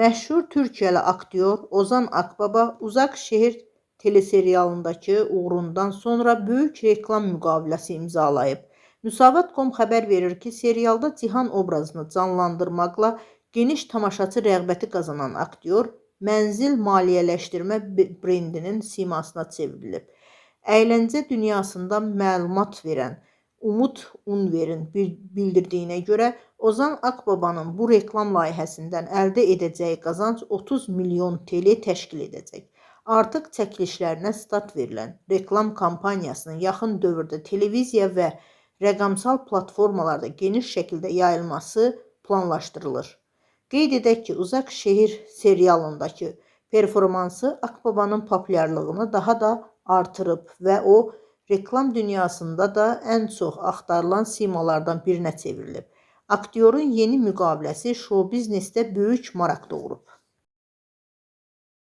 Məşhur Türkiyəli aktyor Ozan Akbaba Uzaq Şehir teleserialındakı uğurundan sonra böyük reklam müqaviləsi imzalayıb. Müsavat.com xəbər verir ki, serialda Cihan obrazını canlandırmaqla geniş tamaşaçı rəğbəti qazanan aktyor mənzil maliyyələşdirmə brendinin simasına çevrilib. Əyləncə dünyasında məlumat verən Umud Unver'in bildirdiyinə görə Ozan Akbabanın bu reklam layihəsindən əldə edəcəyi qazanc 30 milyon TL təşkil edəcək. Artıq çəkilişlərinə start verilən reklam kampaniyasının yaxın dövrdə televiziya və rəqəmsal platformalarda geniş şəkildə yayılması planlaşdırılır. Qeyd edək ki, Uzaq Şehir serialındakı performansı Akbabanın populyarlığını daha da artırıb və o, reklam dünyasında da ən çox axtarılan simalardan birinə çevrilib. Aktyorun yeni müqaviləsi şou biznesdə böyük maraq doğurub.